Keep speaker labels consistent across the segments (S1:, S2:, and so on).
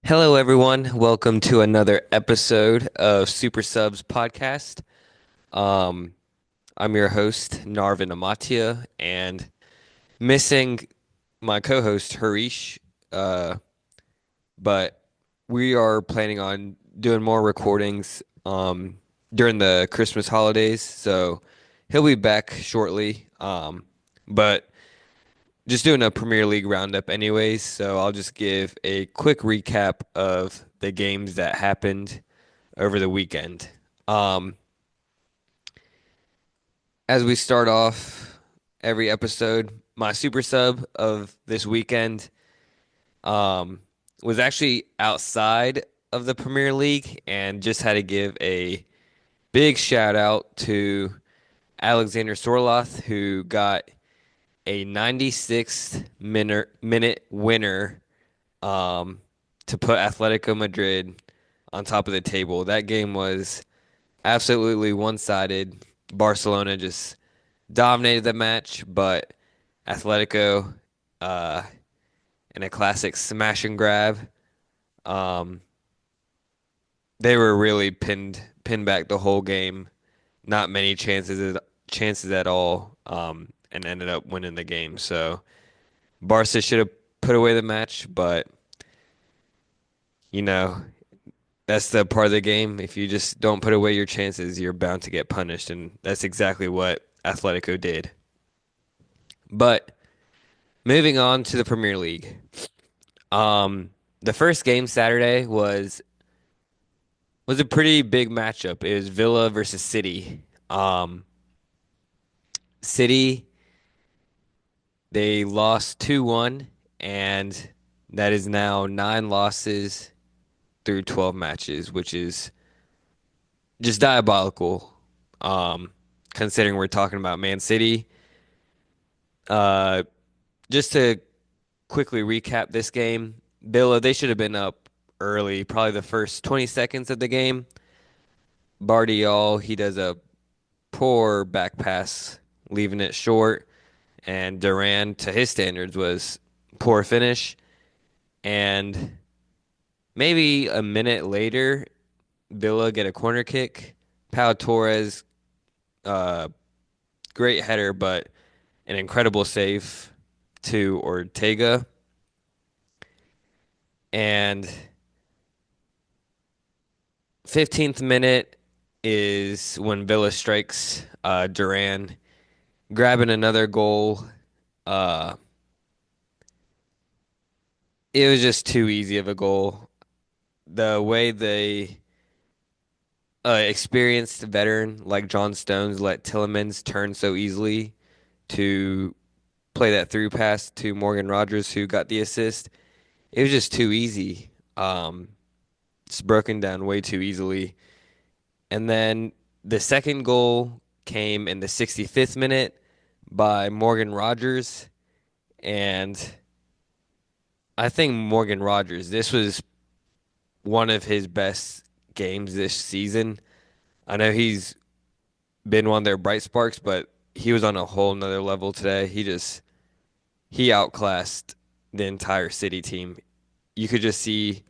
S1: Hello, everyone. Welcome to another episode of Super Subs Podcast. Um, I'm your host, Narvin Amatia, and missing my co-host, Harish. Uh, but we are planning on doing more recordings during the Christmas holidays, so he'll be back shortly. But just doing a Premier League roundup anyways, so I'll just give a quick recap of the games that happened over the weekend. Um, as we start off every episode, my super sub of this weekend um, was actually outside of the Premier League and just had to give a big shout out to Alexander Sorloth, who got a 96th minute winner um, to put Atletico Madrid on top of the table. That game was absolutely one-sided. Barcelona just dominated the match, but Atletico, uh, in a classic smash and grab, um, they were really pinned back the whole game. Not many chances at all, and ended up winning the game. So Barca should have put away the match, but you know that's the part of the game. If you just don't put away your chances, you're bound to get punished, and that's exactly what Atletico did. But moving on to the Premier League. The first game Saturday was a pretty big matchup. It was Villa versus City. City, they lost 2-1, and that is now 9 losses through 12 matches, which is just diabolical. Um, Considering we're talking about Man City. Uh, just to quickly recap this game, Villa, they should have been up early, probably the first 20 seconds of the game. Bardiol, he does a poor back pass, leaving it short. And Duran, to his standards, was poor finish. And maybe a minute later, Villa get a corner kick. Pau Torres, uh, great header, but an incredible save to Ortega. And 15th minute is when Villa strikes Duran, grabbing another goal. Uh, it was just too easy of a goal. The way they experienced veteran like John Stones let Tillemans turn so easily to play that through pass to Morgan Rogers, who got the assist. It was just too easy. It's broken down way too easily. And then the second goal came in the 65th minute by Morgan Rogers. And I think Morgan Rogers, this was one of his best games this season. I know he's been one of their bright sparks, but he was on a whole nother level today. He outclassed the entire City team. You could just see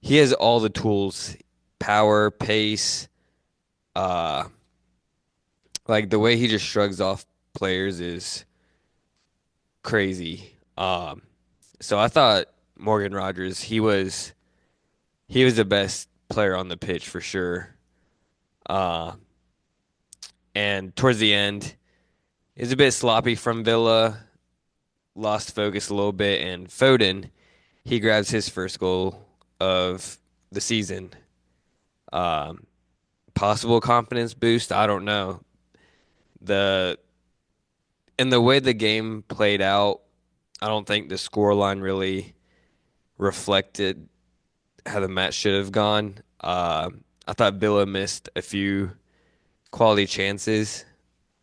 S1: he has all the tools, power, pace, uh like the way he just shrugs off players is crazy. So I thought Morgan Rogers, he was the best player on the pitch for sure. Uh and towards the end, it was a bit sloppy from Villa, lost focus a little bit, and Foden, he grabs his first goal of the season. Um, Possible confidence boost, I don't know. The and the way the game played out, I don't think the scoreline really reflected how the match should have gone. I thought Villa missed a few quality chances.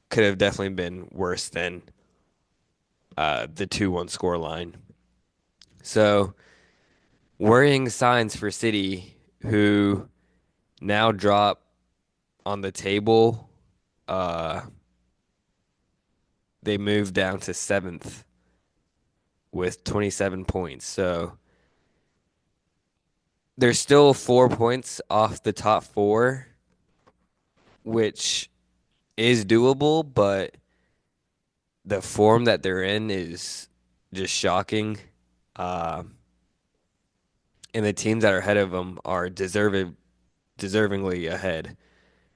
S1: Could have definitely been worse than the 2-1 scoreline. So, worrying signs for City, who now drop on the table. Uh, they moved down to seventh with 27 points. So They're still 4 points off the top four, which is doable, but the form that they're in is just shocking. Uh, and the teams that are ahead of them are deservingly ahead.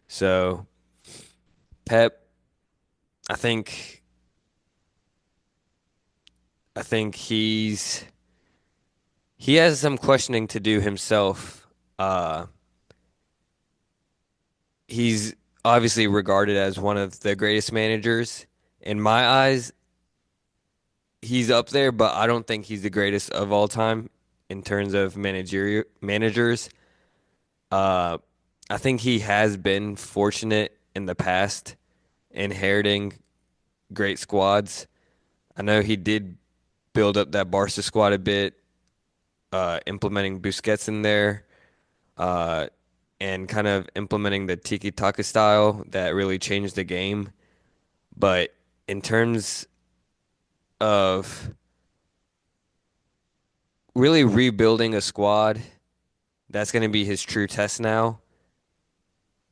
S1: So Pep, I think, I think he has some questioning to do himself. Uh, he's obviously regarded as one of the greatest managers. In my eyes, he's up there, but I don't think he's the greatest of all time in terms of managerial managers. Uh, I think he has been fortunate in the past inheriting great squads. I know he did build up that Barca squad a bit, implementing Busquets in there, uh, and kind of implementing the tiki-taka style that really changed the game. But in terms of really rebuilding a squad, that's going to be his true test now,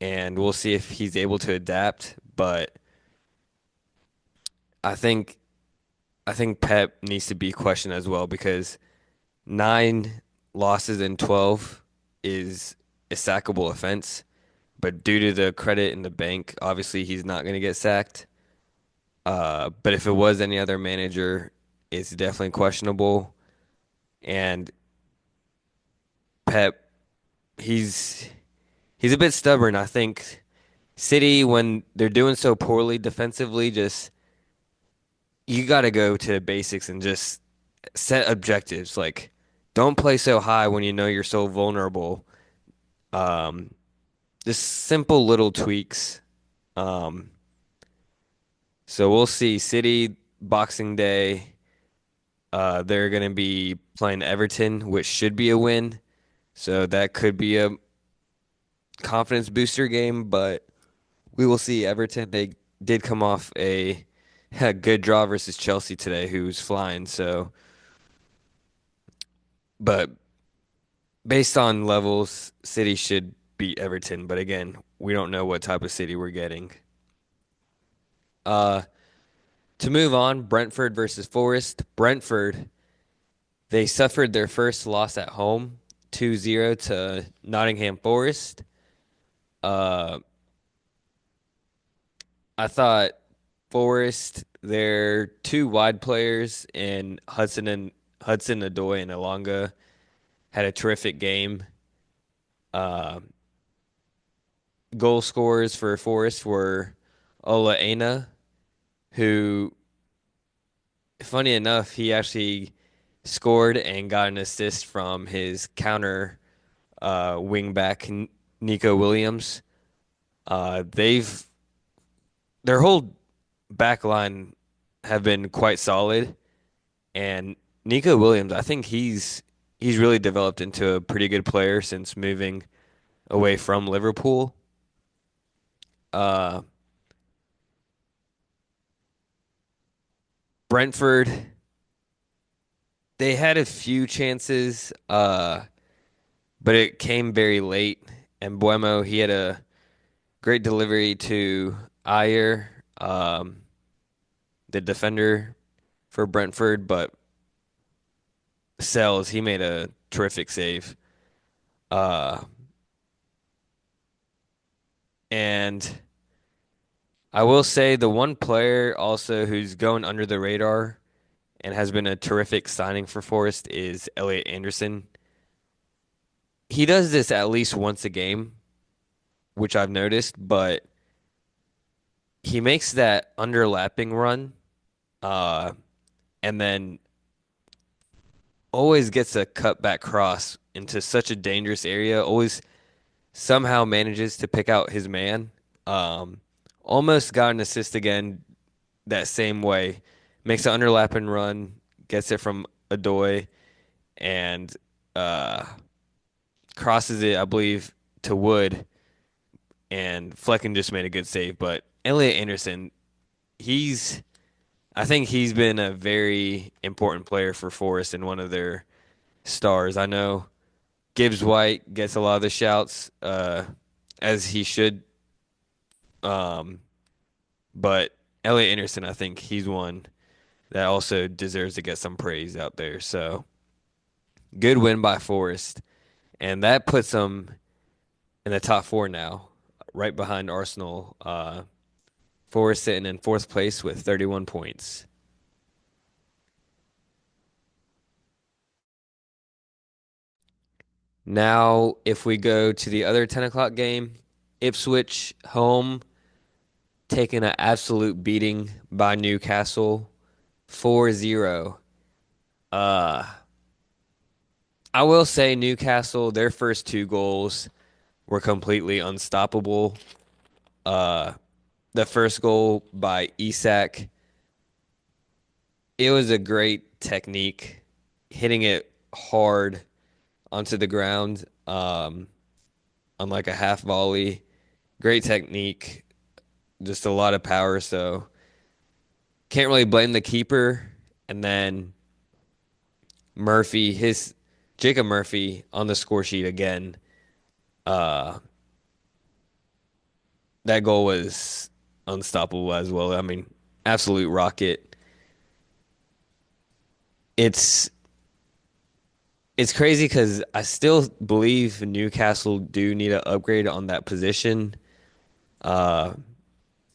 S1: and we'll see if he's able to adapt. But I think I think Pep needs to be questioned as well because 9 losses in 12 is a sackable offense. But due to the credit in the bank, obviously he's not going to get sacked. But if it was any other manager, it's definitely questionable. And Pep, he's he's a bit stubborn. I think City, when they're doing so poorly defensively, just you got to go to basics and just set objectives. Like, don't play so high when you know you're so vulnerable. Um, just simple little tweaks. Um, so we'll see. City Boxing Day. They're going to be playing Everton, which should be a win. So that could be a confidence booster game, but we will see. Everton, they did come off a good draw versus Chelsea today, who's flying. So, but based on levels, City should beat Everton. But again, we don't know what type of City we're getting. Uh, to move on, Brentford versus Forest. Brentford, they suffered their first loss at home, 2-0 to Nottingham Forest. Uh, I thought Forest, their two wide players in Hudson Odoi and Elanga had a terrific game. Uh, Goal scorers for Forest were Ola Aina, who, funny enough, he actually scored and got an assist from his counter wing back Nico Williams. They've their whole back line have been quite solid, and Nico Williams, I think he's really developed into a pretty good player since moving away from Liverpool. Uh, Brentford, they had a few chances, but it came very late. And Buemo, he had a great delivery to Ayer, the defender for Brentford, but Sells, he made a terrific save. Uh, and I will say the one player also who's going under the radar and has been a terrific signing for Forest is Elliot Anderson. He does this at least once a game, which I've noticed, but he makes that underlapping run, uh, and then always gets a cutback cross into such a dangerous area. Always somehow manages to pick out his man. Um, Almost got an assist again that same way. Makes an underlapping run, gets it from Adoy, and uh, crosses it, I believe, to Wood. And Flecken just made a good save. But Elliot Anderson, he's I think he's been a very important player for Forest and one of their stars. I know Gibbs White gets a lot of the shouts, as he should. Um, but Elliot Anderson, I think he's one that also deserves to get some praise out there. So good win by Forest, and that puts them in the top four now, right behind Arsenal. Forest sitting in fourth place with 31 points. Now, if we go to the other 10 o'clock game, Ipswich home taking an absolute beating by Newcastle 4-0. Uh, I will say Newcastle, their first two goals were completely unstoppable. Uh, the first goal by Isak, it was a great technique, hitting it hard onto the ground, on like a half volley. Great technique, just a lot of power. So can't really blame the keeper. And then Murphy, his Jacob Murphy on the score sheet again. Uh, that goal was unstoppable as well. I mean, absolute rocket. It's it's crazy because I still believe Newcastle do need to upgrade on that position, uh,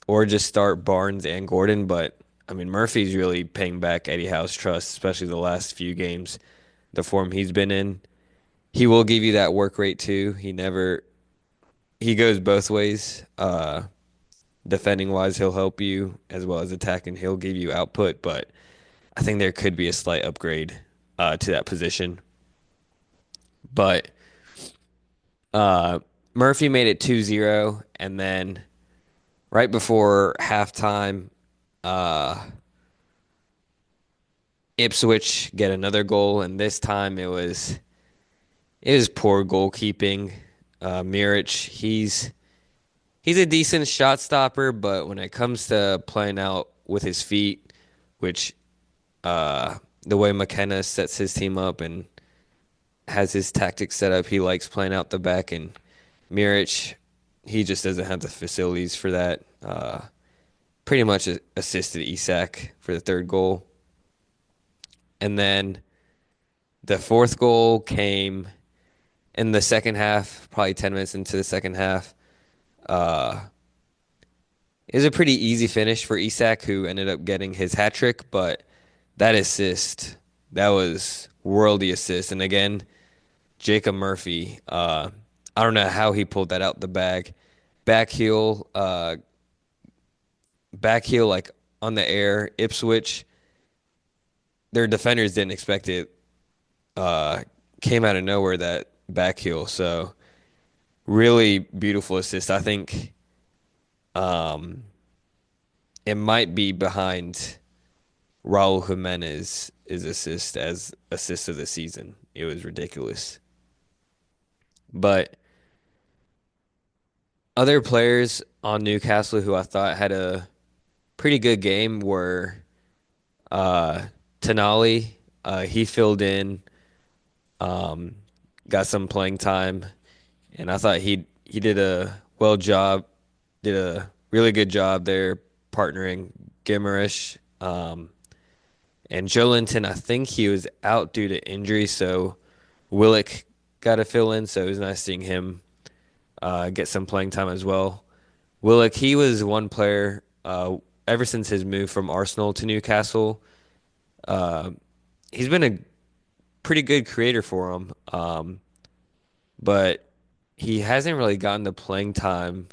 S1: or just start Barnes and Gordon. But I mean, Murphy's really paying back Eddie Howe's trust, especially the last few games, the form he's been in. He will give you that work rate too. He goes both ways. Defending wise, he'll help you as well as attacking. He'll give you output, but I think there could be a slight upgrade to that position. But uh, Murphy made it 2-0, and then right before halftime, uh, Ipswich get another goal, and this time it was poor goalkeeping. Miric, he's a decent shot stopper, but when it comes to playing out with his feet, which the way McKenna sets his team up and has his tactics set up, he likes playing out the back, and Miric, he just doesn't have the facilities for that. Pretty much assisted Isak for the third goal. And then the fourth goal came in the second half, probably 10 minutes into the second half. Uh, it was a pretty easy finish for Isak, who ended up getting his hat trick, but that assist, that was worldy assist. And again, Jacob Murphy, I don't know how he pulled that out the bag. Back heel, back heel like on the air. Ipswich, their defenders didn't expect it. Uh, Came out of nowhere that back heel. So really beautiful assist. I think um, it might be behind Raul Jimenez's assist as assist of the season. It was ridiculous. But other players on Newcastle who I thought had a pretty good game were uh, Tonali. He filled in, um, got some playing time, and I thought he did did a really good job there partnering Gimmerish. And Joelinton, I think he was out due to injury, so Willock got to fill in, so it was nice seeing him get some playing time as well. Willock, he was one player ever since his move from Arsenal to Newcastle. Uh, he's been a pretty good creator for him, but he hasn't really gotten the playing time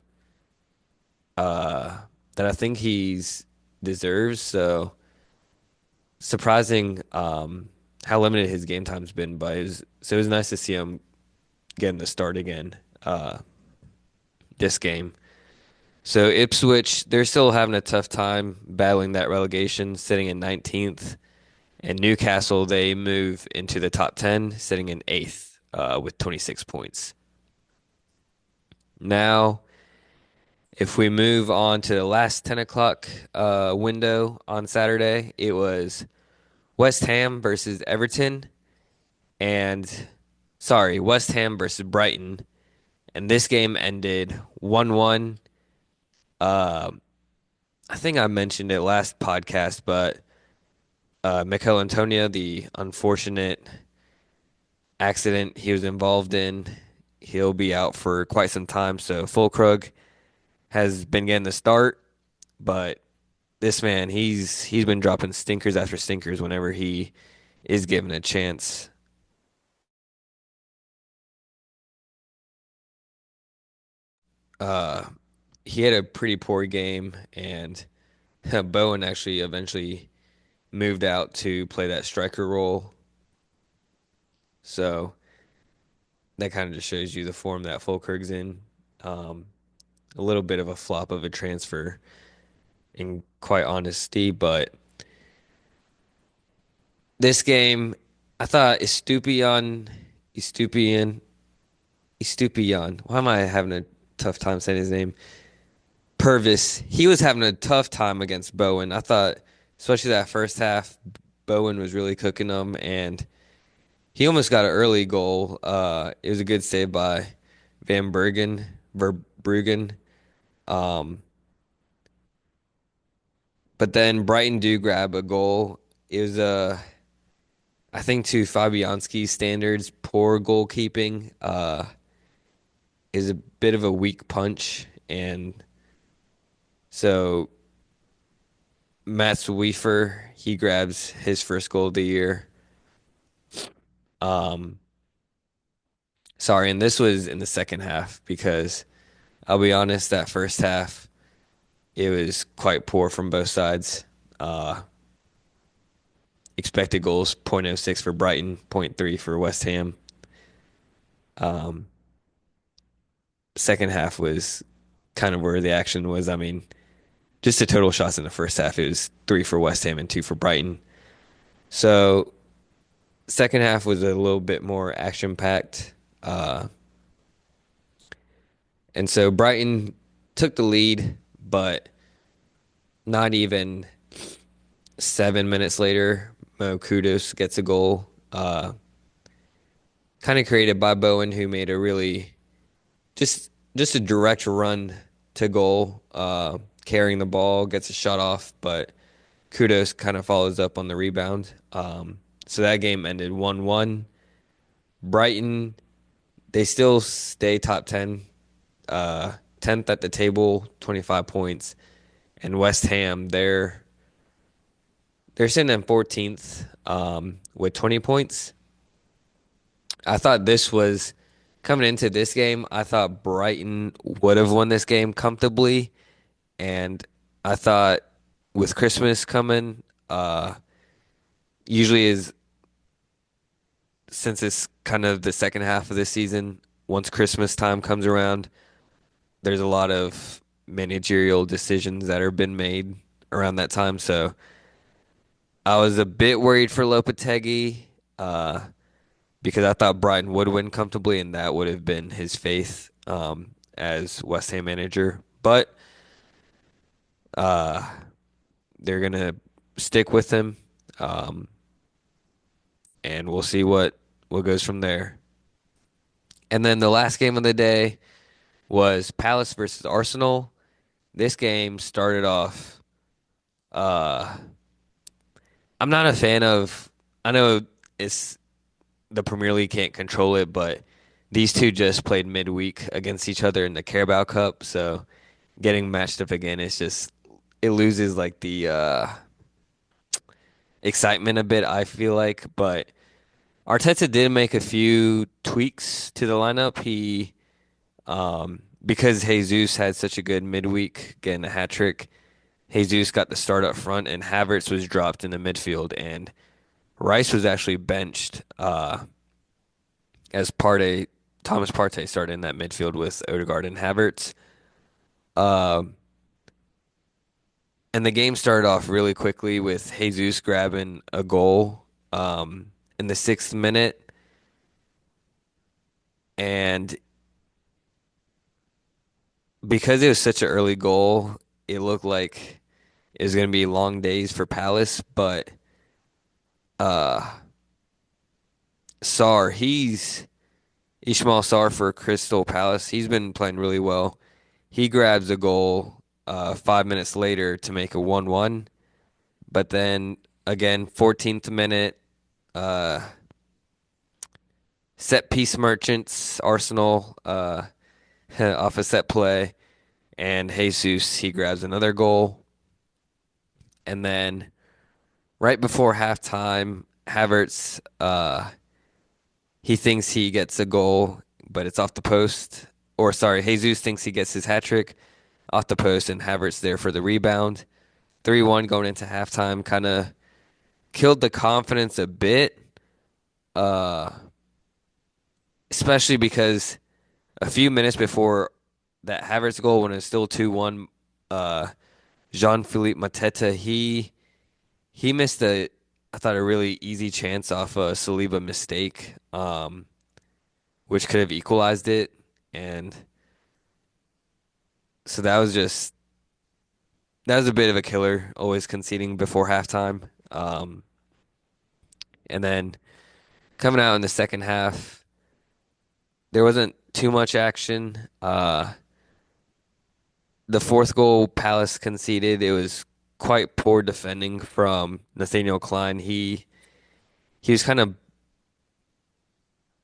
S1: uh, that I think he's deserves. So surprising how limited his game time's been, but it was nice to see him getting the start again this game. So Ipswich, they're still having a tough time battling that relegation, sitting in 19th. And Newcastle, they move into the top 10, sitting in 8th with 26 points. Now, if we move on to the last 10 o'clock window on Saturday, it was West Ham versus Everton. And Sorry, West Ham versus Brighton, and this game ended 1-1. Uh, I think I mentioned it last podcast, but Mikel Antonio, the unfortunate accident he was involved in, he'll be out for quite some time. So Fulkrug has been getting the start, but this man, he's been dropping stinkers after stinkers whenever he is given a chance. Uh, he had a pretty poor game, and Bowen actually eventually moved out to play that striker role. So that kind of just shows you the form that Fulkrug's in. Um, a little bit of a flop of a transfer, in quite honesty, but this game, I thought Estupian, Estupian. Why am I having a tough time saying his name? Purvis. He was having a tough time against Bowen. I thought, especially that first half, Bowen was really cooking them, and he almost got an early goal. It was a good save by Van Bergen, Verbruggen. Um, but then Brighton do grab a goal. It was I think to Fabianski's standards, poor goalkeeping. Is a bit of a weak punch, and so Matchweek, he grabs his first goal of the year. Um, Sorry, and this was in the second half because I'll be honest, that first half it was quite poor from both sides. Uh, Expected goals zero point oh 0.06 for Brighton, zero point 0.3 for West Ham. Um, Second half was kind of where the action was. I mean, just the total shots in the first half, it was three for West Ham and two for Brighton. So second half was a little bit more action packed. And so Brighton took the lead, but not even 7 minutes later, Mo Kudos gets a goal, kind of created by Bowen, who made a really just a direct run to goal, carrying the ball, gets a shot off, but Kudos kind of follows up on the rebound. So that game ended 1-1. Brighton, they still stay top 10, 10th at the table, 25 points. And West Ham, they're sitting in 14th, with 20 points. I thought this was coming into this game, I thought Brighton would have won this game comfortably. And I thought with Christmas coming, usually is since it's kind of the second half of this season, once Christmas time comes around, there's a lot of managerial decisions that are been made around that time. So I was a bit worried for Lopetegui, uh, because I thought Brighton would win comfortably, and that would have been his faith, as West Ham manager. But uh, they're gonna stick with him, um, and we'll see what goes from there. And then the last game of the day was Palace versus Arsenal. This game started off. Uh, I'm not a fan of. I know it's the Premier League can't control it, but these two just played midweek against each other in the Carabao Cup, so getting matched up again is just it loses like the excitement a bit, I feel like. But Arteta did make a few tweaks to the lineup. Because Jesus had such a good midweek, getting a hat trick, Jesus got the start up front, and Havertz was dropped in the midfield, and Rice was actually benched, as Partey, Thomas Partey started in that midfield with Odegaard and Havertz. Um, and the game started off really quickly with Jesus grabbing a goal, in the 6th minute, and because it was such an early goal, it looked like it was going to be long days for Palace, but uh, Sar, he's Ishmael Sarr for Crystal Palace. He's been playing really well. He grabs a goal 5 minutes later to make a 1-1. But then again, 14th minute, uh, set piece merchants, Arsenal off a set play, and Jesus, he grabs another goal. And then right before halftime, Havertz, he thinks he gets a goal, but it's off the post. Or sorry, Jesus thinks he gets his hat trick off the post, and Havertz there for the rebound. 3-1 going into halftime kind of killed the confidence a bit, uh, especially because a few minutes before that Havertz goal, when it was still 2-1, uh, Jean-Philippe Mateta, he missed I thought, a really easy chance off a Saliba mistake, which could have equalized it. And so that was a bit of a killer, always conceding before halftime. And then coming out in the second half, there wasn't too much action. The fourth goal Palace conceded, it was quite poor defending from Nathaniel Klein. He was kind of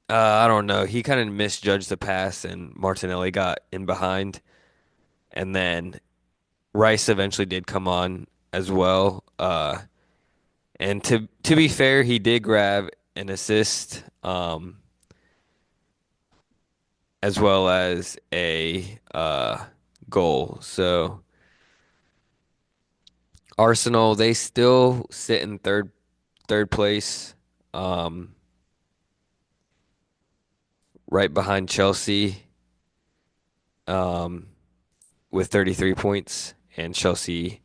S1: I don't know, he kind of misjudged the pass and Martinelli got in behind. And then Rice eventually did come on as well. And to be fair, he did grab an assist, as well as a goal. So Arsenal, they still sit in third place, um, right behind Chelsea, um, with 33 points, and Chelsea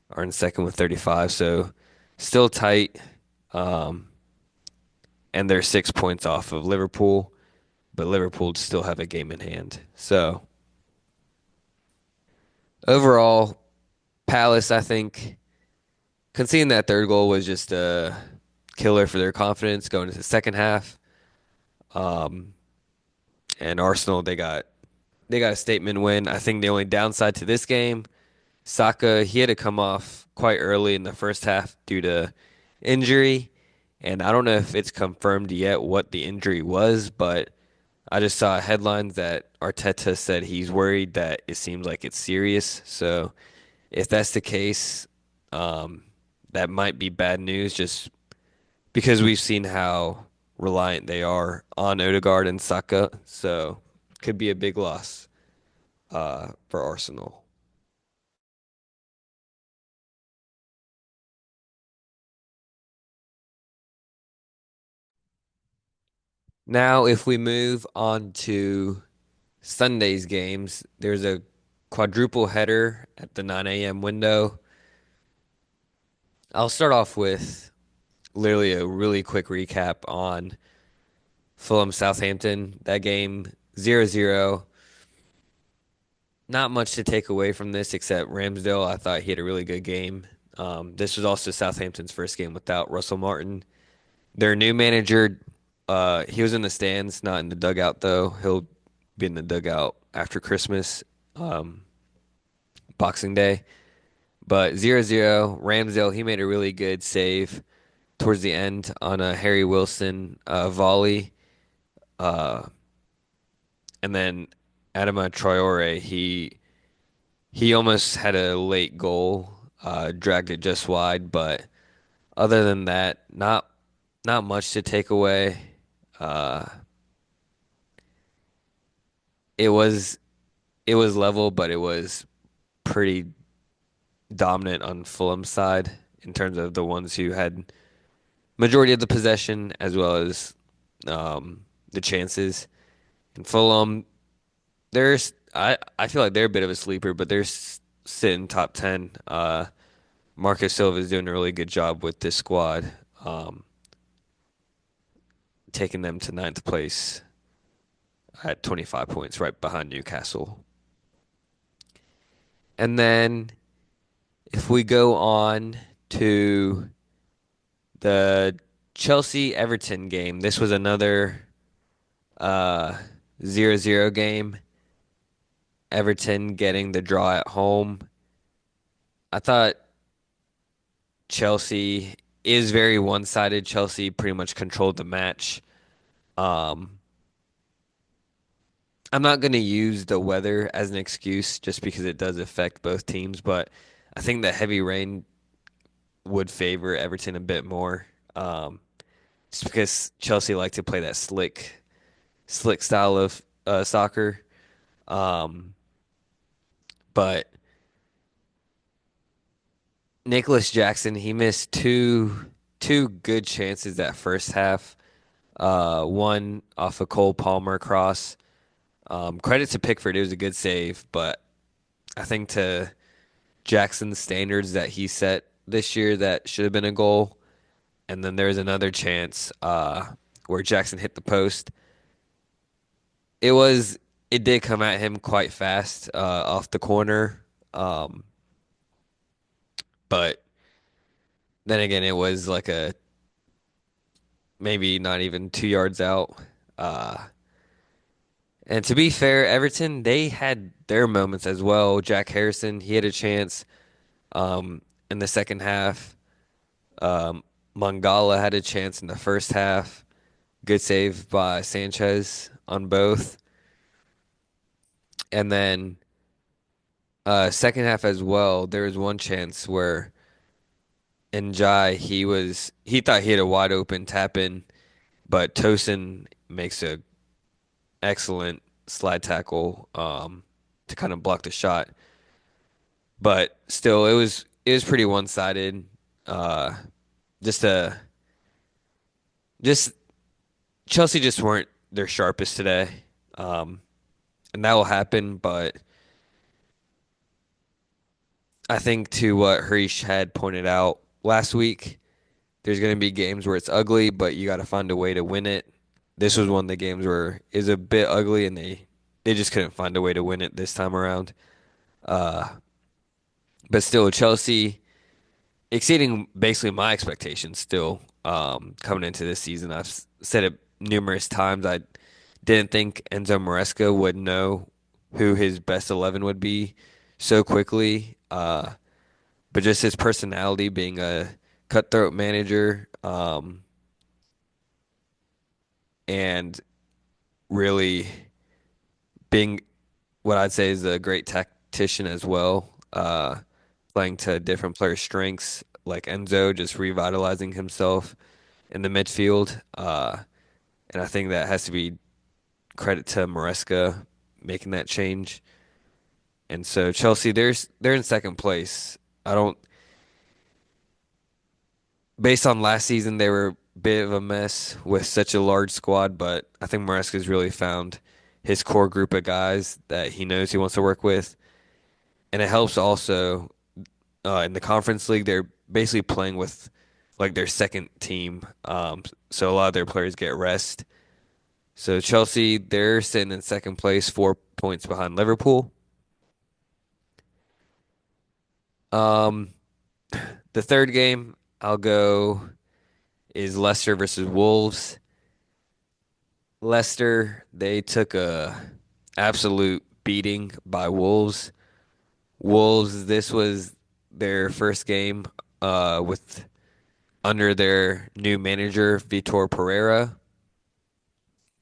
S1: are in second with 35. So still tight, um, and they're 6 points off of Liverpool, but Liverpool still have a game in hand. So overall, Palace, I think, conceding that third goal was just a killer for their confidence going into the second half. Um, and Arsenal, they got a statement win. I think the only downside to this game, Saka, he had to come off quite early in the first half due to injury. And I don't know if it's confirmed yet what the injury was, but I just saw headlines that Arteta said he's worried that it seems like it's serious. So if that's the case, um, that might be bad news just because we've seen how reliant they are on Odegaard and Saka. So could be a big loss for Arsenal. Now, if we move on to Sunday's games, there's a quadruple header at the 9 a.m. window. I'll start off with literally a really quick recap on Fulham Southampton. That game 0-0. Not much to take away from this except Ramsdale. I thought he had a really good game. This was also Southampton's first game without Russell Martin. Their new manager, he was in the stands, not in the dugout though. He'll be in the dugout after Christmas, um, Boxing Day. But 0-0, Ramsdale, he made a really good save towards the end on a Harry Wilson volley. Uh, and then Adama Traore, he almost had a late goal, dragged it just wide, but other than that, not much to take away. Uh, it was it was level, but it was pretty dominant on Fulham's side in terms of the ones who had majority of the possession as well as the chances. And Fulham, I feel like they're a bit of a sleeper, but sitting top 10. Marcus Silva is doing a really good job with this squad, um, taking them to ninth place at 25 points, right behind Newcastle. And then if we go on to the Chelsea Everton game, this was another uh 0-0 game, Everton getting the draw at home. I thought Chelsea is very one-sided. Chelsea pretty much controlled the match. Um, I'm not going to use the weather as an excuse just because it does affect both teams, but I think the heavy rain would favor Everton a bit more. Just because Chelsea like to play that slick style of soccer. Um, but Nicholas Jackson, he missed two good chances that first half. One off a Cole Palmer cross. Credit to Pickford, it was a good save, but I think to Jackson's standards that he set this year, that should have been a goal. And then there's another chance where Jackson hit the post. It was it did come at him quite fast off the corner, um, but then again, it was like a maybe not even 2 yards out. Uh, and to be fair, Everton they had their moments as well. Jack Harrison he had a chance in the second half. Um, Mangala had a chance in the first half. Good save by Sanchez on both. And then second half as well, there was one chance where Njai he thought he had a wide open tap in, but Tosin makes a excellent slide tackle to kind of block the shot. But still, it was pretty one sided. Uh, just a just Chelsea just weren't their sharpest today, um, and that will happen. But I think to what Harish had pointed out last week, there's going to be games where it's ugly, but you got to find a way to win it. This was one of the games where it's a bit ugly, and they just couldn't find a way to win it this time around. Uh, but still, Chelsea exceeding basically my expectations. Still, coming into this season, said it numerous times. I didn't think Enzo Maresca would know who his best 11 would be so quickly. But just his personality, being a cutthroat manager, and really being what I'd say is a great tactician as well, playing to different players' strengths, like Enzo, just revitalizing himself in the midfield. And I think that has to be credit to Maresca making that change. And so Chelsea, they're in second place. I don't, based on last season, they were a bit of a mess with such a large squad, but I think Maresca's really found his core group of guys that he knows he wants to work with. And it helps also in the Conference League, they're basically playing with like their second team. So a lot of their players get rest. So Chelsea, they're sitting in second place, 4 points behind Liverpool. Um, the third game I'll go is Leicester versus Wolves. Leicester, they took a absolute beating by Wolves. Wolves, this was their first game with under their new manager, Vitor Pereira.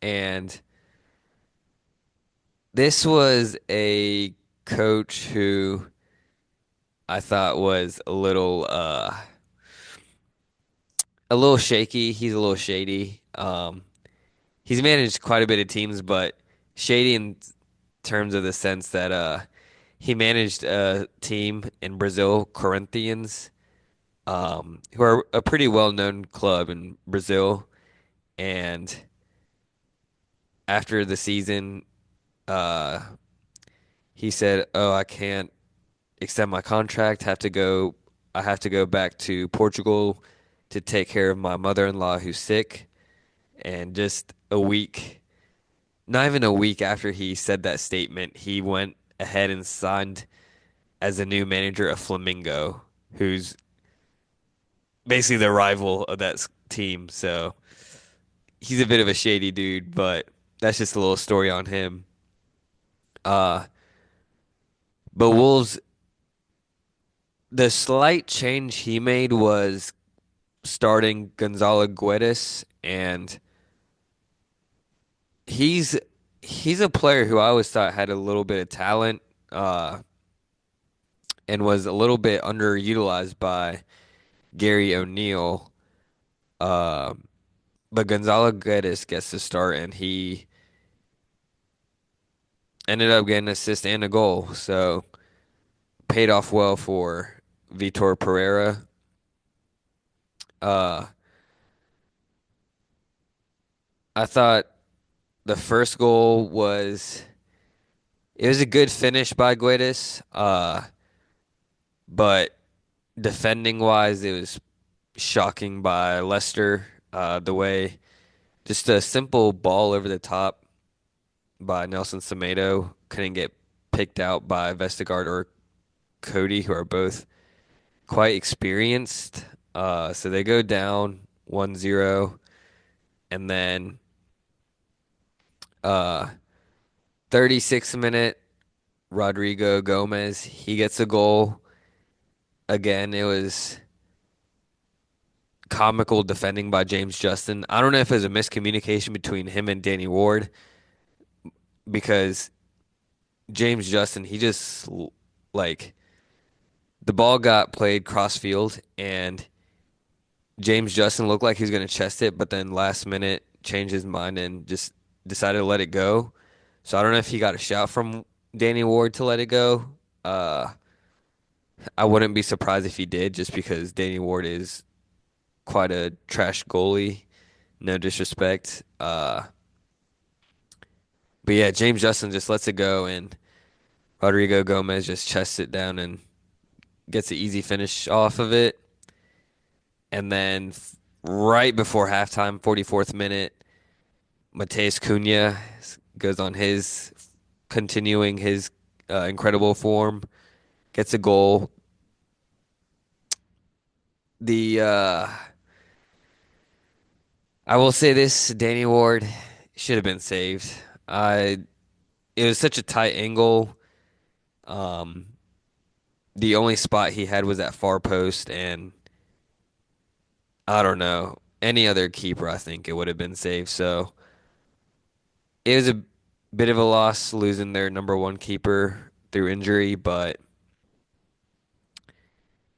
S1: And this was a coach who I thought was a little shaky. He's a little shady. He's managed quite a bit of teams, but shady in terms of the sense that he managed a team in Brazil, Corinthians, who are a pretty well-known club in Brazil. And after the season, uh, he said, "Oh, I can't extend my contract. I have to go back to Portugal to take care of my mother-in-law who's sick." And just a week, not even a week after he said that statement, he went ahead and signed as the new manager of Flamengo, who's basically the rival of that team. So he's a bit of a shady dude, but that's just a little story on him. Uh, but Wolves, the slight change he made was starting Gonzalo Guedes, and he's he's a player who I always thought had a little bit of talent, uh, and was a little bit underutilized by Gary O'Neill. Uh, but Gonzalo Guedes gets the start, and he ended up getting an assist and a goal, so paid off well for Vitor Pereira. Uh, I thought the first goal was it was a good finish by Guedes, but defending wise, it was shocking by Leicester. The way just a simple ball over the top by Nelson Semedo couldn't get picked out by Vestergaard or Cody, who are both quite experienced. So they go down 1-0, and then uh 36th minute, Rodrigo Gomez, he gets a goal. Again, it was comical defending by James Justin. I don't know if it was a miscommunication between him and Danny Ward because James Justin, he just like the ball got played cross field and James Justin looked like he was going to chest it, but then last minute changed his mind and just decided to let it go. So I don't know if he got a shout from Danny Ward to let it go. Uh, I wouldn't be surprised if he did, just because Danny Ward is quite a trash goalie. No disrespect. But yeah, James Justin just lets it go, and Rodrigo Gomez just chests it down and gets an easy finish off of it. And then right before halftime, 44th minute, Mateus Cunha goes on his continuing his incredible form, gets a goal. The I will say this, Danny Ward should have been saved. I It was such a tight angle. Um, the only spot he had was that far post, and I don't know any other keeper. I think it would have been saved. So it was a bit of a loss losing their number one keeper through injury, but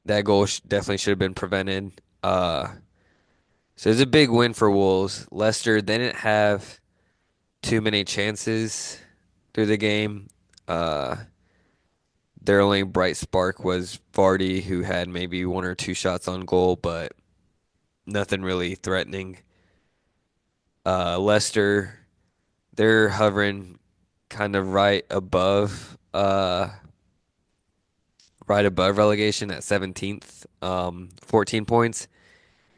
S1: that goal definitely should have been prevented. So it's a big win for Wolves. Leicester didn't have too many chances through the game. Uh, their only bright spark was Vardy, who had maybe one or two shots on goal, but nothing really threatening. Leicester, they're hovering kind of right above relegation at 17th, 14 points.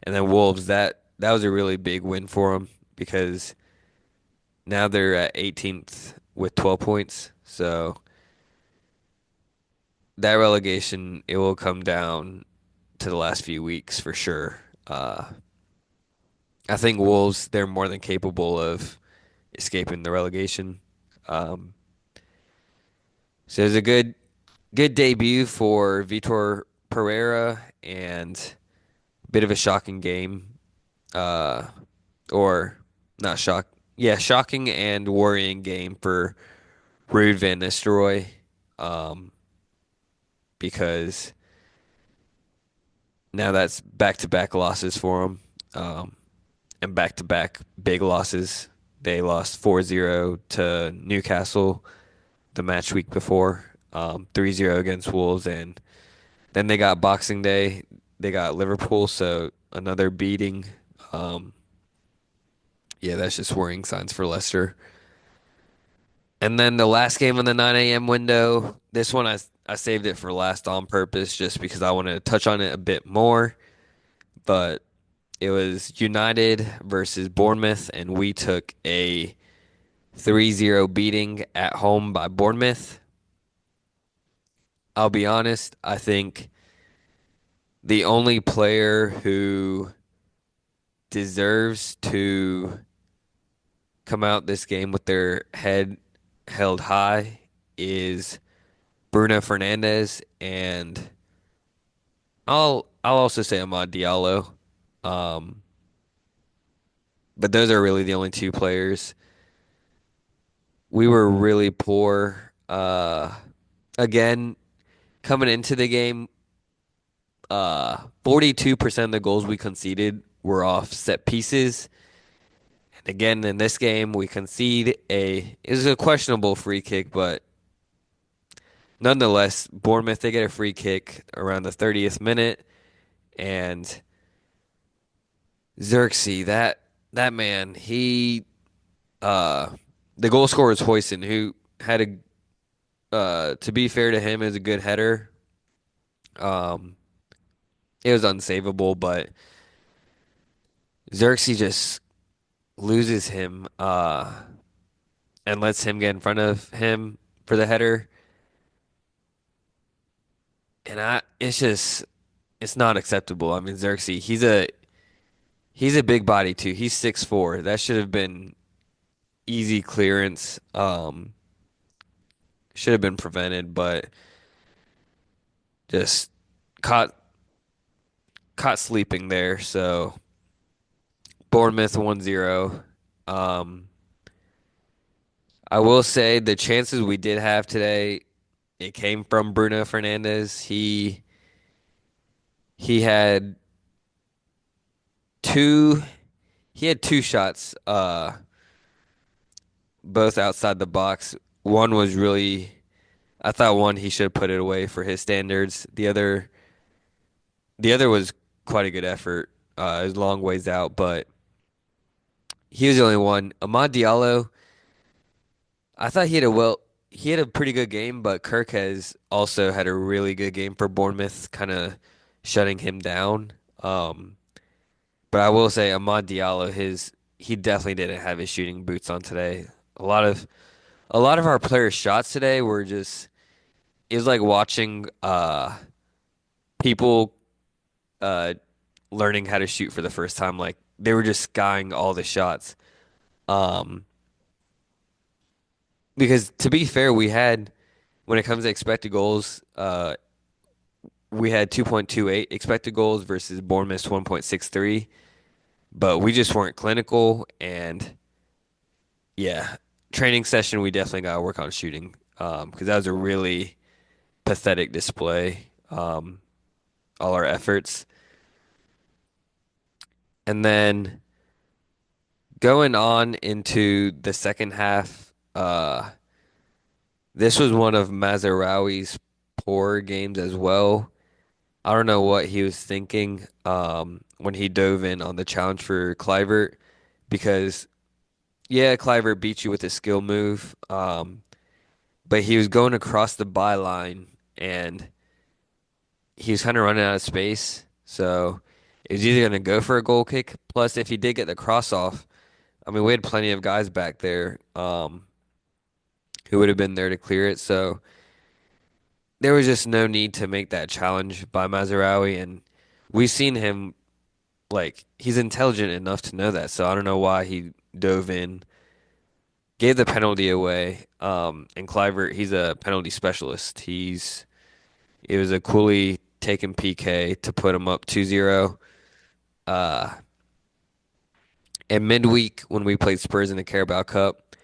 S1: And then Wolves, that was a really big win for them because now they're at 18th with 12 points. So that relegation, it will come down to the last few weeks for sure. I think Wolves, they're more than capable of escaping the relegation. Um, so it was a good debut for Vitor Pereira and a bit of a shocking game. Uh, or not shock. Yeah, shocking and worrying game for Ruud van Nistelrooy. Um, because now that's back-to-back losses for him. And back-to-back big losses. They lost 4-0 to Newcastle the match week before, 3-0 against Wolves, and then they got Boxing Day. They got Liverpool, so another beating. Um, yeah, that's just worrying signs for Leicester. And then the last game in the 9 a.m. window, this one I saved it for last on purpose just because I wanted to touch on it a bit more. But it was United versus Bournemouth, and we took a 3-0 beating at home by Bournemouth. I'll be honest, I think the only player who deserves to come out this game with their head held high is Bruno Fernandes and I'll also say Amad Diallo. Um, but those are really the only two players. We were really poor. Again, coming into the game, 42% of the goals we conceded were off set pieces. And again, in this game, we concede it was a questionable free kick, but nonetheless, Bournemouth, they get a free kick around the 30th minute, and Xerxes, that man, uh the goal scorer is Hoyson, who had to be fair to him, is a good header. Um, it was unsavable, but Xerxes just loses him and lets him get in front of him for the header. And it's not acceptable. I mean, Xerxes, he's a big body too. He's 6'4". That should have been easy clearance. Should have been prevented, but just caught caught sleeping there. So Bournemouth 1-0. Um, I will say the chances we did have today, it came from Bruno Fernandes. He had two he had two shots, both outside the box. One was really I thought one he should have put it away for his standards. The other was quite a good effort. It was a long ways out, but he was the only one. Amad Diallo, I thought he had a pretty good game, but Kirk has also had a really good game for Bournemouth, kind of shutting him down. Um, but I will say Amad Diallo, he definitely didn't have his shooting boots on today. A lot of our players' shots today were just it was like watching people uh learning how to shoot for the first time. Like they were just skying all the shots. Um, because to be fair, we had when it comes to expected goals, we had 2.28 expected goals versus Bournemouth's 1.63, but we just weren't clinical. And yeah, training session, we definitely got to work on shooting because that was a really pathetic display. All our efforts. And then going on into the second half, this was one of Mazarawi's poor games as well. I don't know what he was thinking when he dove in on the challenge for Clivert because yeah, Clivert beat you with a skill move, but he was going across the byline and he was kind of running out of space. So he was either going to go for a goal kick. Plus, if he did get the cross off, I mean, we had plenty of guys back there who would have been there to clear it. So there was just no need to make that challenge by Mazarawi. And we've seen him, like, he's intelligent enough to know that. So I don't know why he dove in, gave the penalty away. And Clivert, he's a penalty specialist. It was a coolly taken PK to put him up 2-0. Uh, and midweek when we played Spurs in the Carabao Cup,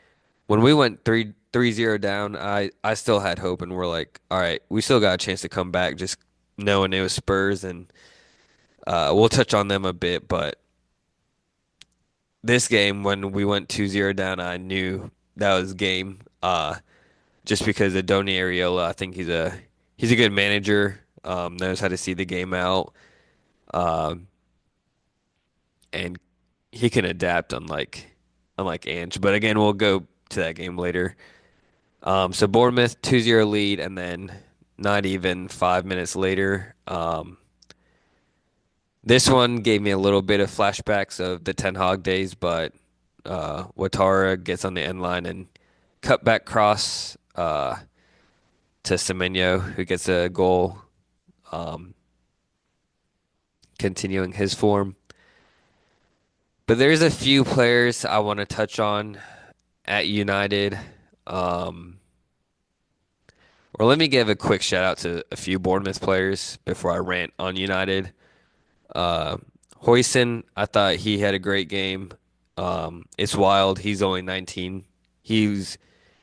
S1: when we went 3-0 down, I still had hope and we're like, all right, we still got a chance to come back just knowing it was Spurs and we'll touch on them a bit, but this game when we went 2-0 down, I knew that was game. Just because of Donny Ariola, I think he's a good manager, knows how to see the game out. Um, and he can adapt unlike Ange. But again, we'll go to that game later. So Bournemouth 2-0 lead, and then not even 5 minutes later, this one gave me a little bit of flashbacks of the Ten Hag days, but Ouattara gets on the end line and cut back cross to Semenyo, who gets a goal, um, continuing his form. But there's a few players I want to touch on at United. Um, or let me give a quick shout out to a few Bournemouth players before I rant on United. Uh, Hoyson, I thought he had a great game. It's wild. He's only 19. He's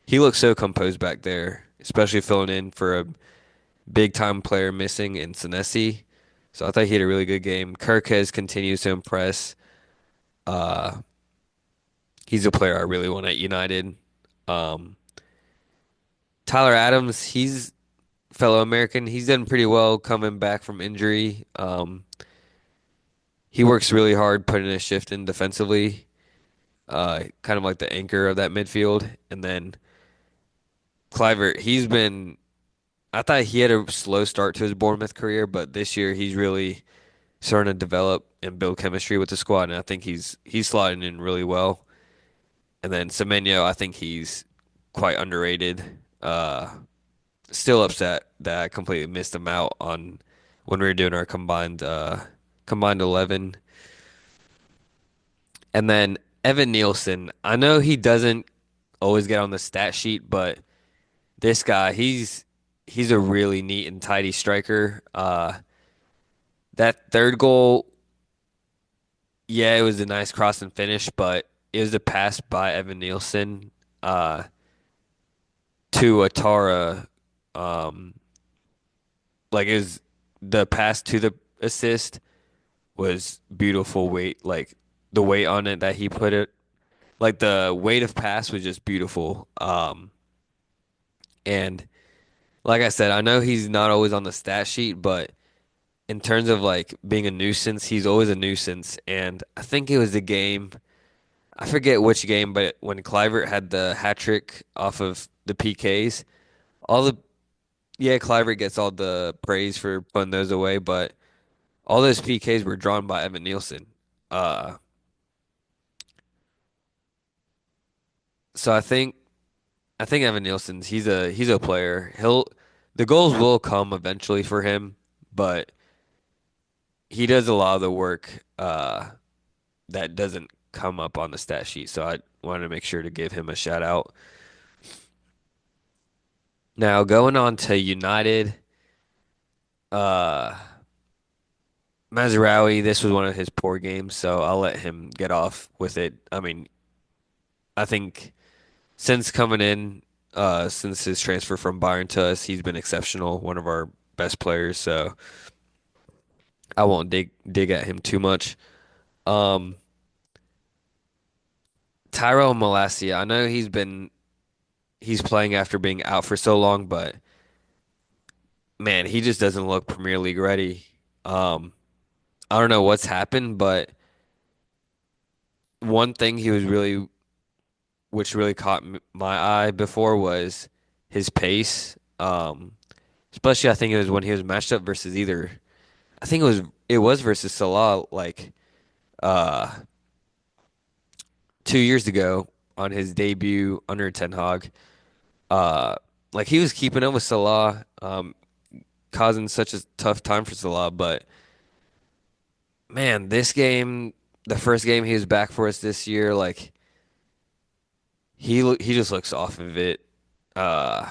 S1: he looks so composed back there, especially filling in for a big time player missing in Senesi. So I thought he had a really good game. Kirkes continues to impress. Uh, he's a player I really want at United. Um, Tyler Adams, he's fellow American. He's done pretty well coming back from injury. He works really hard putting a shift in defensively, kind of like the anchor of that midfield. And then Clivert, I thought he had a slow start to his Bournemouth career, but this year he's really starting to develop and build chemistry with the squad, and I think he's slotting in really well. And then Semenyo, I think he's quite underrated. Still upset that I completely missed him out on when we were doing our combined 11. And then Evan Nielsen, I know he doesn't always get on the stat sheet, but this guy, he's a really neat and tidy striker. That third goal, yeah, it was a nice cross and finish, but it was a pass by Evan Nielsen uh, to Atara. Um, like it was the pass to the assist was beautiful weight, like the weight on it that he put it, like the weight of pass was just beautiful. And like I said, I know he's not always on the stat sheet, but in terms of like being a nuisance, he's always a nuisance. And I think it was the game. I forget which game, but when Clivert had the hat trick off of the PKs, all the yeah, Clivert gets all the praise for putting those away, but all those PKs were drawn by Evan Nielsen. Uh, so I think Evan Nielsen's he's a player. The goals will come eventually for him, but he does a lot of the work that doesn't come up on the stat sheet. So I wanted to make sure to give him a shout out. Now going on to United, uh Mazraoui, this was one of his poor games, so I'll let him get off with it. I mean, I think since coming in, since his transfer from Bayern to us, he's been exceptional, one of our best players, so I won't dig at him too much. Um, Tyrell Malacia, I know he's playing after being out for so long, but man, he just doesn't look Premier League ready. Um, I don't know what's happened, but one thing which really caught my eye before was his pace. Especially I think it was when he was matched up versus I think it was versus Salah like uh 2 years ago on his debut under Ten Hag. Uh, like he was keeping up with Salah, causing such a tough time for Salah. But man, this game, the first game he was back for us this year, like he just looks off of it. Uh,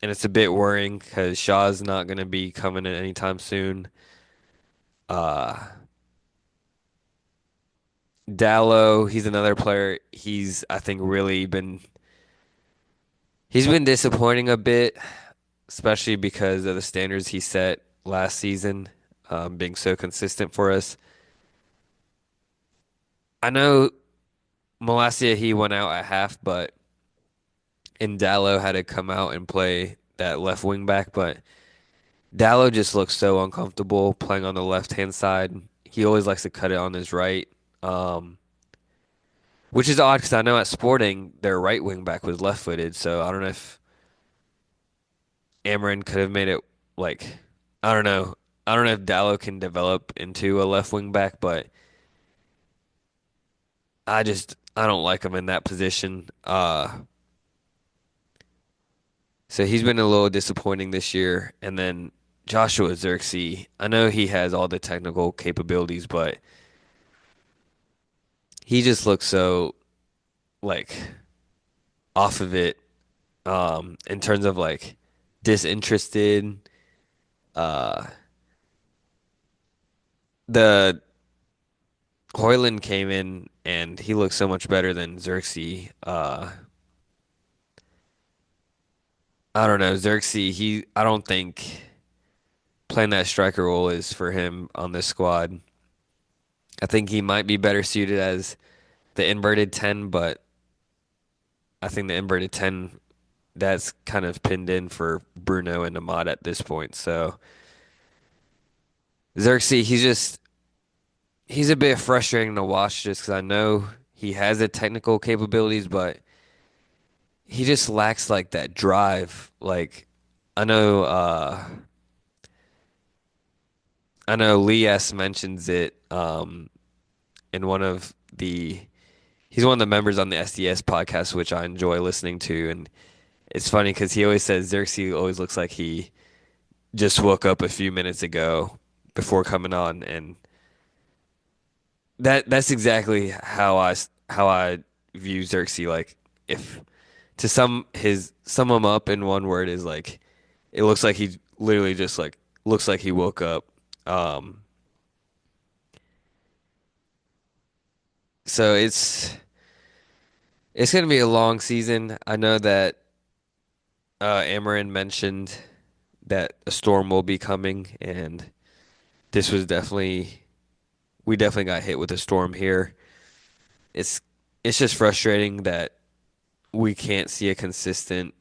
S1: and it's a bit worrying because Shaw's not going to be coming in anytime soon. Uh, Dallo, he's another player. I think, he's been disappointing a bit, especially because of the standards he set last season, being so consistent for us. I know Malacia, he went out at half, but Dallo had to come out and play that left wing back, but Dallo just looks so uncomfortable playing on the left hand side. He always likes to cut it on his right, um, which is odd because I know at Sporting their right wing back was left footed. So I don't know if Amarin could have made it like I don't know. I don't know if Dallo can develop into a left wing back, but I don't like him in that position. So he's been a little disappointing this year. And then Joshua Xerxes, I know he has all the technical capabilities, but he just looks so like off of it in terms of like disinterested. Uh the Hoyland came in and he looked so much better than Xerxes. I don't know, Xerxes, I don't think playing that striker role is for him on this squad. I think he might be better suited as the inverted 10, but I think the inverted 10 that's kind of pinned in for Bruno and Ahmad at this point. So Xerxes, he's a bit frustrating to watch just because I know he has the technical capabilities, but he just lacks like that drive. Like I know uh I know Lee S mentions it in one of the he's one of the members on the SDS podcast, which I enjoy listening to, and it's funny because he always says Xerxes always looks like he just woke up a few minutes ago before coming on, and that's exactly how I view Xerxes. Like if to sum him up in one word is like it looks like he literally just like looks like he woke up. Um, so it's gonna be a long season. I know that Amarin mentioned that a storm will be coming, and this was definitely we definitely got hit with a storm here. It's it's just frustrating that we can't see a consistent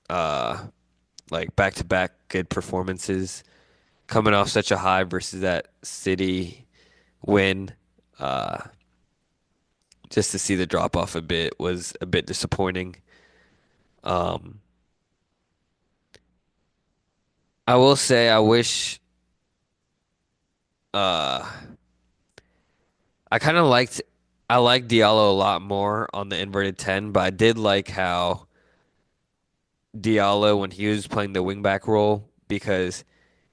S1: uh like back to back good performances coming off such a high versus that City win. Uh just to see the drop off a bit was a bit disappointing. Um I will say uh I kind of liked I like Diallo a lot more on the inverted 10, but I did like how Diallo when he was playing the wingback role because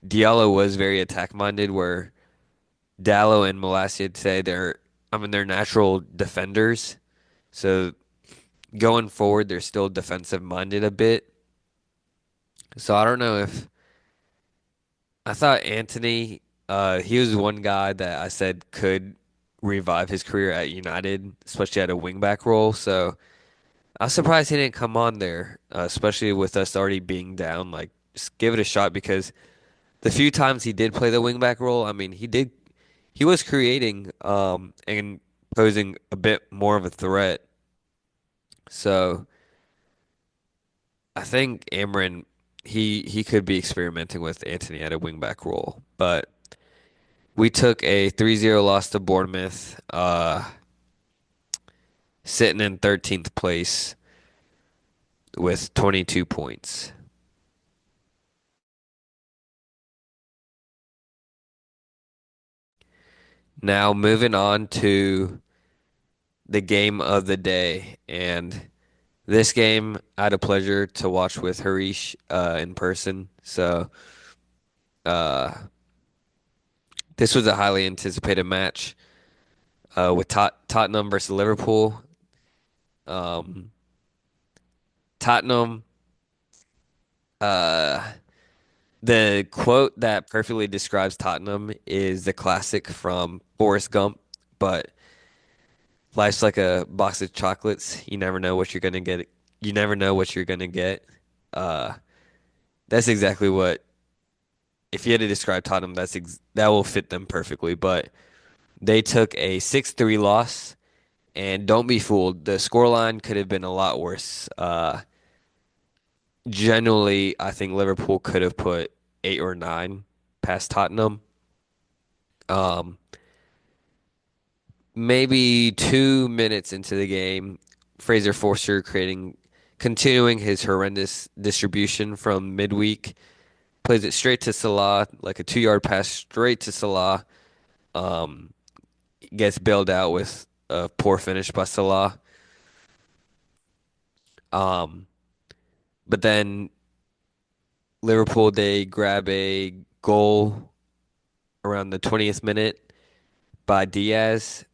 S1: Diallo was very attack minded where Dallo and Malacia today they're natural defenders. So going forward they're still defensive minded a bit. So I don't know if I thought Anthony he was one guy that I said could revive his career at United, especially at a wingback role. So I was surprised he didn't come on there, especially with us already being down. Like, just give it a shot because the few times he did play the wingback role, I mean, he was creating, and posing a bit more of a threat. So I think Amrin, he could be experimenting with Anthony at a wingback role, but we took a 3-0 loss to Bournemouth, sitting in 13th place with 22 points. Now moving on to the game of the day. And this game, I had a pleasure to watch with Harish in person. So uh, this was a highly anticipated match with Tottenham versus Liverpool. Um, Tottenham, uh, the quote that perfectly describes Tottenham is the classic from Forrest Gump, but life's like a box of chocolates. You never know what you're gonna get. You never know what you're gonna get. Uh, that's exactly what if you had to describe Tottenham, that will fit them perfectly. But they took a 6-3 loss, and don't be fooled. The scoreline could have been a lot worse. Generally, I think Liverpool could have put 8 or 9 past Tottenham. Um, maybe 2 minutes into the game, Fraser Forster continuing his horrendous distribution from midweek, plays it straight to Salah, like a 2 yard pass straight to Salah. Um, gets bailed out with a poor finish by Salah. Um, but then Liverpool they grab a goal around the 20th minute by Diaz.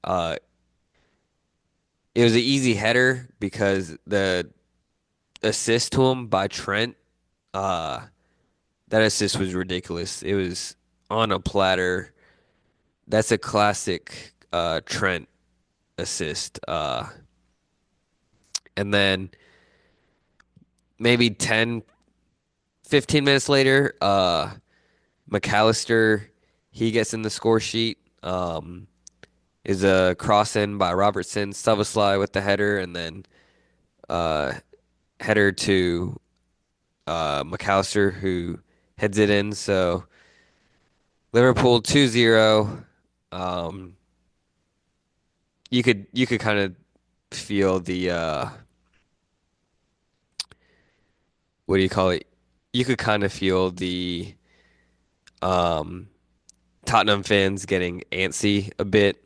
S1: it was an easy header because the assist to him by Trent, uh, that assist was ridiculous. It was on a platter. That's a classic Trent assist. And then maybe 10, 15 minutes later, McAllister, he gets in the score sheet. Is a cross in by Robertson, Szoboszlai with the header, and then uh, header to McAllister who heads it in. So Liverpool 2-0. Um, you could kind of feel the what do you call it? You could kind of feel the um, Tottenham fans getting antsy a bit.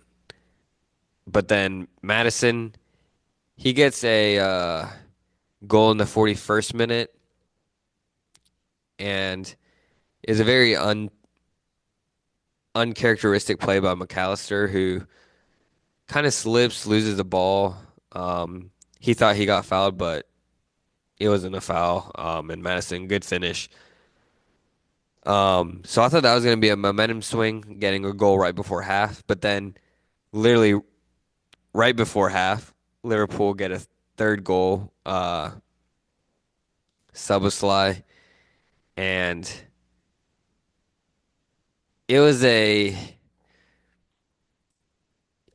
S1: But then Madison, he gets a goal in the 41st minute and is a very uncharacteristic play by McAllister, who kind of slips, loses the ball. He thought he got fouled, but it wasn't a foul. And Madison, good finish. So I thought that was going to be a momentum swing, getting a goal right before half. But then, literally right before half, Liverpool get a third goal, Szoboszlai, and it was a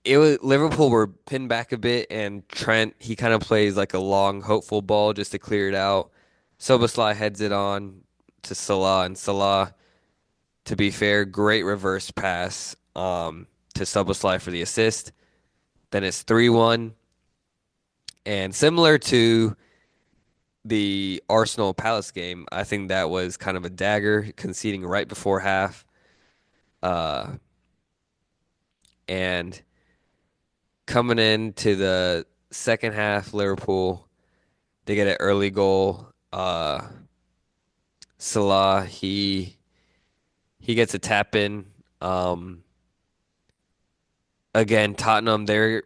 S1: it was Liverpool were pinned back a bit, and Trent he kind of plays like a long, hopeful ball just to clear it out. Soboslai heads it on to Salah, and Salah, to be fair, great reverse pass to Soboslai for the assist. Then it's 3-1, and similar to the Arsenal Palace game, I think that was kind of a dagger, conceding right before half. Uh, and coming into the second half, Liverpool they get an early goal. Salah he gets a tap in. Um, Again, Tottenham they're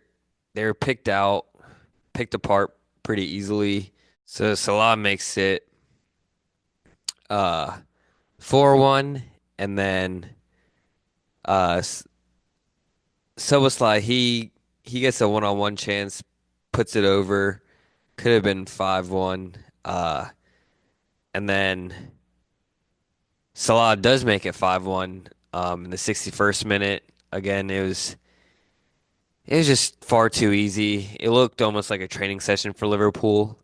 S1: picked apart pretty easily. So Salah makes it uh 4-1, and then uh Soboslai he gets a one-on-one chance, puts it over. Could have been 5-1. And then Salah does make it 5-1 in the 61st minute. Again, it was just far too easy. It looked almost like a training session for Liverpool.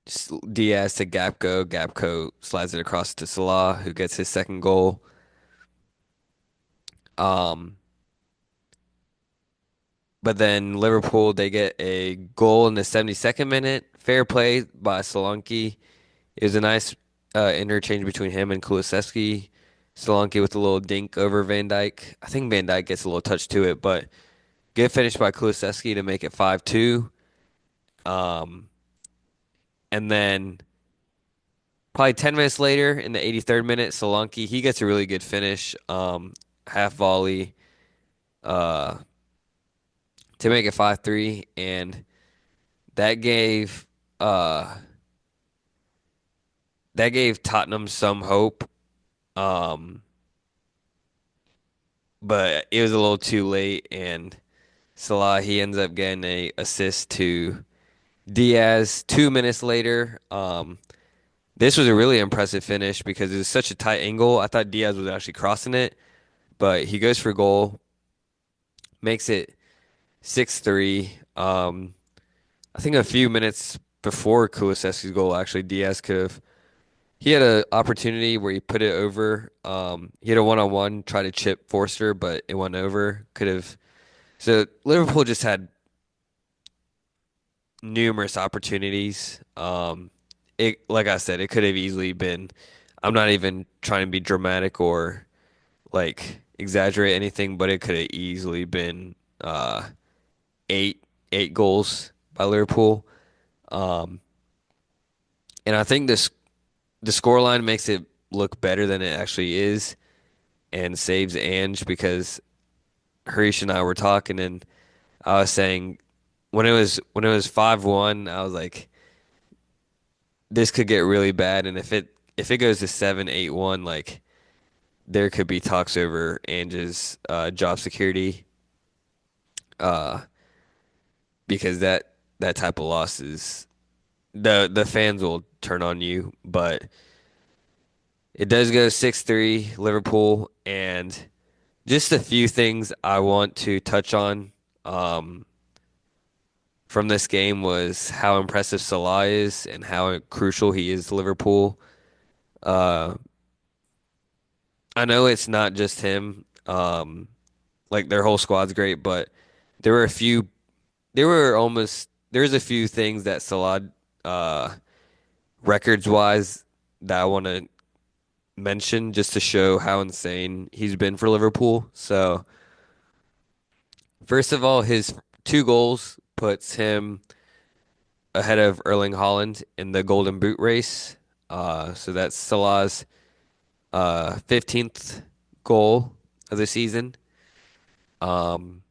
S1: Just Diaz to Gapco slides it across to Salah, who gets his second goal. Um, but then Liverpool they get a goal in the 72nd minute. Fair play by Solanke. It was a nice interchange between him and Kulusevski. Solanke with a little dink over Van Dijk. I think Van Dijk gets a little touch to it, but good finish by Kulusevski to make it 5-2. Um, and then probably 10 minutes later in the 83rd minute, Solanke, he gets a really good finish, half volley, uh, to make it 5-3. And that gave, uh, that gave Tottenham some hope. Um, but it was a little too late, and Salah he ends up getting a assist to Diaz 2 minutes later. This was a really impressive finish because it was such a tight angle. I thought Diaz was actually crossing it, but he goes for goal, makes it 6-3. I think a few minutes before Kulusevski's goal, actually Diaz could have. He had an opportunity where he put it over. He had a one-on-one, try to chip Forster, but it went over. Could have. So Liverpool just had numerous opportunities. It like I said, it could have easily been. I'm not even trying to be dramatic or like exaggerate anything, but it could have easily been eight eight goals by Liverpool. Um, and I think the scoreline makes it look better than it actually is, and saves Ange because Harish and I were talking, and I was saying when it was 5-1, I was like, this could get really bad, and if it goes to 7-8-1, like there could be talks over Ange's job security, uh, because that type of loss is the fans will turn on you, but it does go 6-3 Liverpool, and just a few things I want to touch on um, from this game was how impressive Salah is and how crucial he is to Liverpool. Uh, I know it's not just him. Like their whole squad's great, but there were a few. There's a few things that Salah, uh, records wise, that I want to mention just to show how insane he's been for Liverpool. So first of all, his 2 goals puts him ahead of Erling Haaland in the Golden Boot race. So that's Salah's 15th goal of the season. Um,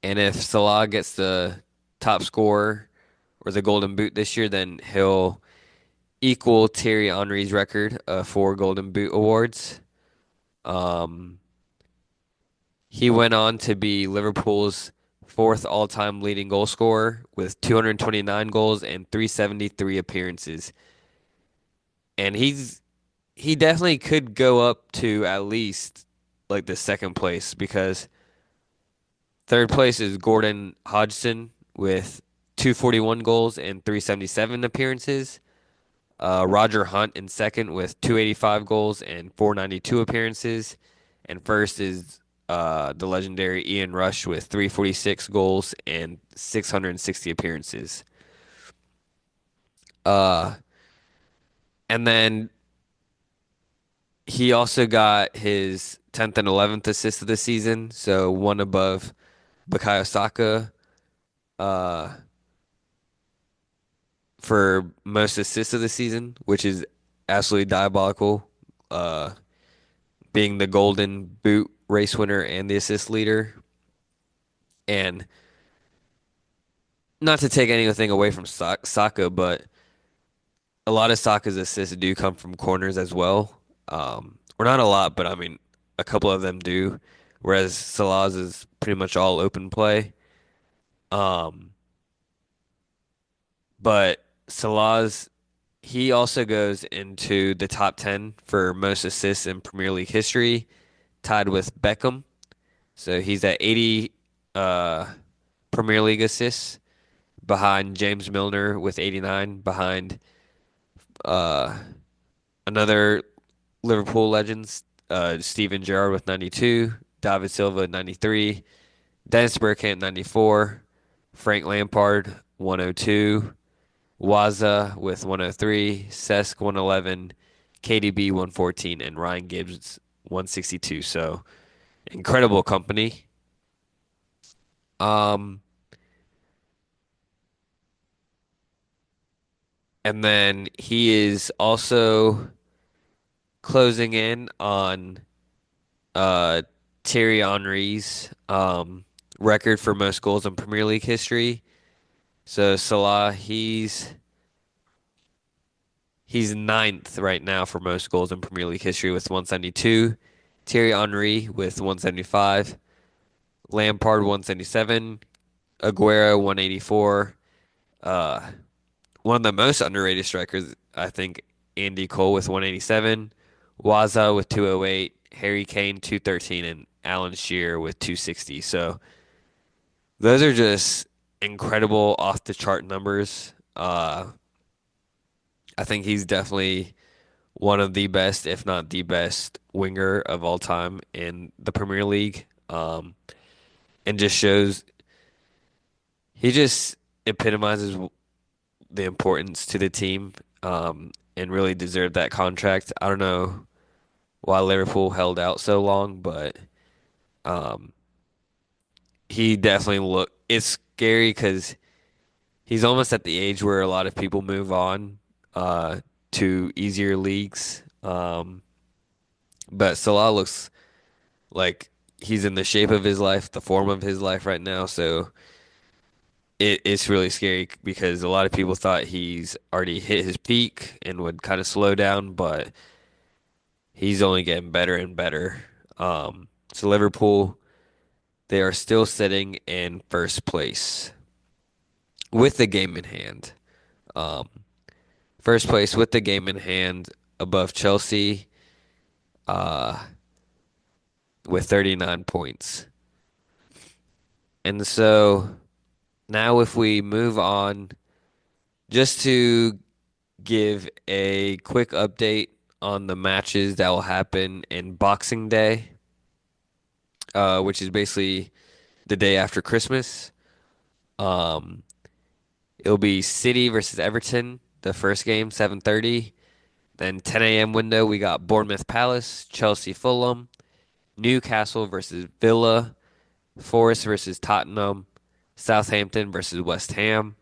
S1: and if Salah gets the top scorer or the Golden Boot this year, then he'll equal Thierry Henry's record of 4 Golden Boot awards. Um, he went on to be Liverpool's fourth all-time leading goal scorer with 229 goals and 373 appearances. And he definitely could go up to at least like the second place because third place is Gordon Hodgson with 241 goals and 377 appearances. Roger Hunt in second with 285 goals and 492 appearances. And first is the legendary Ian Rush with 346 goals and 660 appearances. Uh, and then he also got his 10th and 11th assist of the season, so one above Bukayo Saka uh, for most assists of the season, which is absolutely diabolical. Uh, Being the Golden Boot race winner and the assist leader, and not to take anything away from Saka, but a lot of Saka's assists do come from corners as well. Or not a lot, but I mean, a couple of them do. Whereas Salah's is pretty much all open play. Um, but Salah's he also goes into the top 10 for most assists in Premier League history, tied with Beckham. So he's at 80 uh, Premier League assists behind James Milner with 89, behind uh, another Liverpool legends, Steven Gerrard with 92, David Silva 93, Dennis Bergkamp 94, Frank Lampard 102, Waza with 103, Cesc 111, KDB 114, and Ryan Gibbs 162. So incredible company. Um, and then he is also closing in on uh Thierry Henry's record for most goals in Premier League history. So Salah, he's ninth right now for most goals in Premier League history with 172. Thierry Henry with 175. Lampard 177. Aguero 184. Uh, One of the most underrated strikers, I think, Andy Cole with 187. Waza with 208. Harry Kane 213, and Alan Shearer with 260. So those are just incredible off the chart numbers. I think he's definitely one of the best, if not the best, winger of all time in the Premier League. And just shows he just epitomizes the importance to the team, and really deserved that contract. I don't know why Liverpool held out so long, but um, he definitely look. It's scary because he's almost at the age where a lot of people move on to easier leagues. But Salah looks like he's in the shape of his life, the form of his life right now. So it's really scary because a lot of people thought he's already hit his peak and would kind of slow down, but he's only getting better and better. So Liverpool, they are still sitting in first place with the game in hand. Um, First place with the game in hand above Chelsea, uh, with 39 points. And so now if we move on, just to give a quick update on the matches that will happen in Boxing Day, which is basically the day after Christmas. Um, it'll be City versus Everton, the first game, 7:30. Then 10 a.m. window, we got Bournemouth Palace, Chelsea Fulham, Newcastle versus Villa, Forest versus Tottenham, Southampton versus West Ham,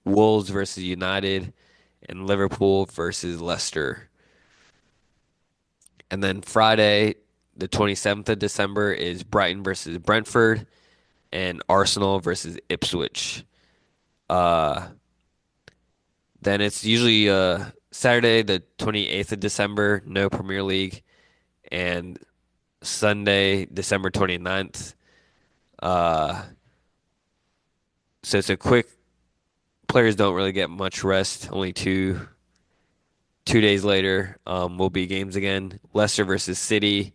S1: Wolves versus United, and Liverpool versus Leicester. And then Friday, the 27th of December, is Brighton versus Brentford and Arsenal versus Ipswich. Uh, then it's usually Saturday, the 28th of December, no Premier League, and Sunday, December 29th. Uh, so it's a quick, players don't really get much rest. Only two days later, will be games again. Leicester versus City,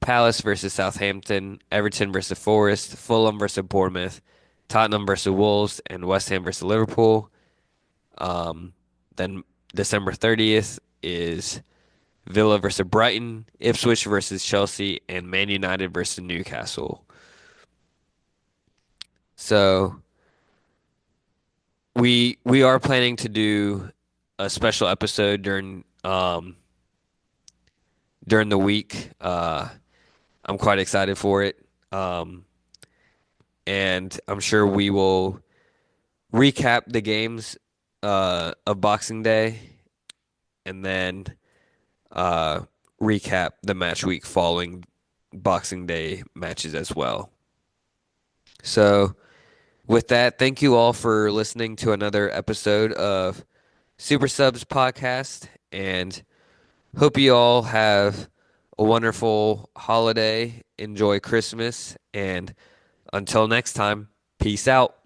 S1: Palace versus Southampton, Everton versus Forest, Fulham versus Bournemouth, Tottenham versus Wolves, and West Ham versus Liverpool. Um, then December 30th is Villa versus Brighton, Ipswich versus Chelsea, and Man United versus Newcastle. So we are planning to do a special episode during the week. I'm quite excited for it. Um, and I'm sure we will recap the games of Boxing Day and then uh, recap the match week following Boxing Day matches as well. So, with that, thank you all for listening to another episode of Super Subs Podcast, and hope you all have a wonderful holiday. Enjoy Christmas, and until next time, peace out.